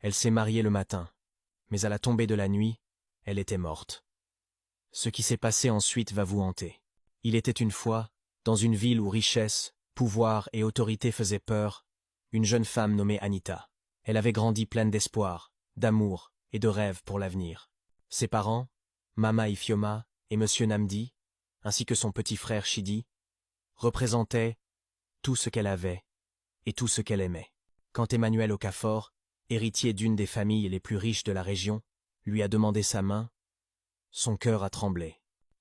Elle s'est mariée le matin, mais à la tombée de la nuit, elle était morte. Ce qui s'est passé ensuite va vous hanter. Il était une fois, dans une ville où richesse, pouvoir et autorité faisaient peur, une jeune femme nommée Anita. Elle avait grandi pleine d'espoir, d'amour et de rêves pour l'avenir. Ses parents, Mama Ifioma et Monsieur Namdi, ainsi que son petit frère Shidi, représentaient tout ce qu'elle avait et tout ce qu'elle aimait. Quand Emmanuel Okafor, héritier d'une des familles les plus riches de la région, lui a demandé sa main, son cœur a tremblé.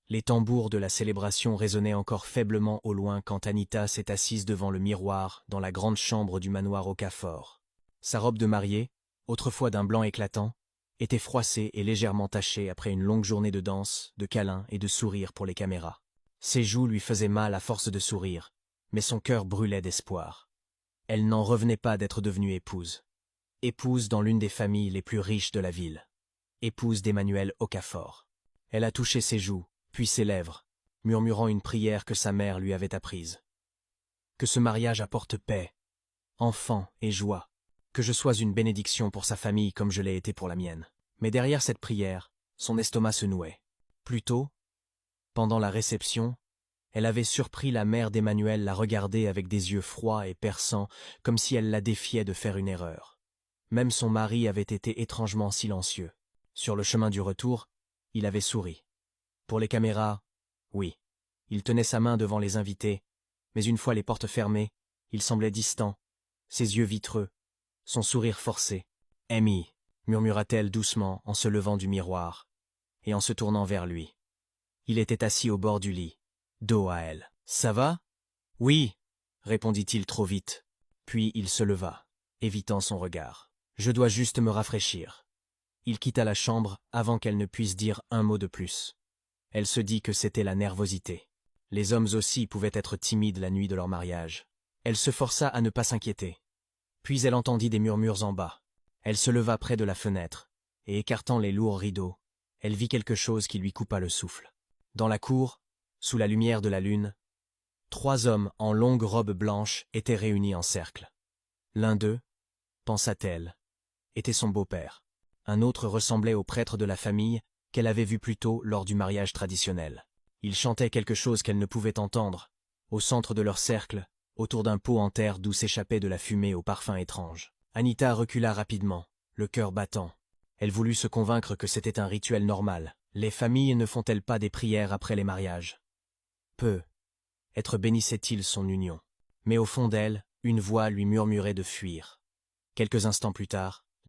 Les tambours de la célébration résonnaient encore faiblement au loin quand Anita s'est assise devant le miroir dans la grande chambre du manoir Okafor. Sa robe de mariée, autrefois d'un blanc éclatant, était froissée et légèrement tachée après une longue journée de danse, de câlins et de sourires pour les caméras. Ses joues lui faisaient mal à force de sourire, mais son cœur brûlait d'espoir. Elle n'en revenait pas d'être devenue épouse. Épouse dans l'une des familles les plus riches de la ville. Épouse d'Emmanuel Okafor. Elle a touché ses joues, puis ses lèvres, murmurant une prière que sa mère lui avait apprise. Que ce mariage apporte paix, enfants et joie. Que je sois une bénédiction pour sa famille comme je l'ai été pour la mienne. Mais derrière cette prière, son estomac se nouait. Plus tôt, pendant la réception, elle avait surpris la mère d'Emmanuel la regarder avec des yeux froids et perçants, comme si elle la défiait de faire une erreur. Même son mari avait été étrangement silencieux. Sur le chemin du retour, il avait souri. Pour les caméras, oui. Il tenait sa main devant les invités, mais une fois les portes fermées, il semblait distant, ses yeux vitreux, son sourire forcé. « Amy » murmura-t-elle doucement en se levant du miroir et en se tournant vers lui. Il était assis au bord du lit, dos à elle. « Ça va ?»« Oui » répondit-il trop vite. Puis il se leva, évitant son regard. « Je dois juste me rafraîchir. » Il quitta la chambre avant qu'elle ne puisse dire un mot de plus. Elle se dit que c'était la nervosité. Les hommes aussi pouvaient être timides la nuit de leur mariage. Elle se força à ne pas s'inquiéter. Puis elle entendit des murmures en bas. Elle se leva près de la fenêtre, et écartant les lourds rideaux, elle vit quelque chose qui lui coupa le souffle. Dans la cour, sous la lumière de la lune, 3 hommes en longues robes blanches étaient réunis en cercle. L'un d'eux, pensa-t-elle, était son beau-père. Un autre ressemblait au prêtre de la famille qu'elle avait vu plus tôt lors du mariage traditionnel. Ils chantaient quelque chose qu'elle ne pouvait entendre, au centre de leur cercle, autour d'un pot en terre d'où s'échappait de la fumée au parfum étrange. Anita recula rapidement, le cœur battant. Elle voulut se convaincre que c'était un rituel normal. Les familles ne font-elles pas des prières après les mariages? Peu. Être bénissait-il son union? Mais au fond d'elle, une voix lui murmurait de fuir. Quelques instants plus tard,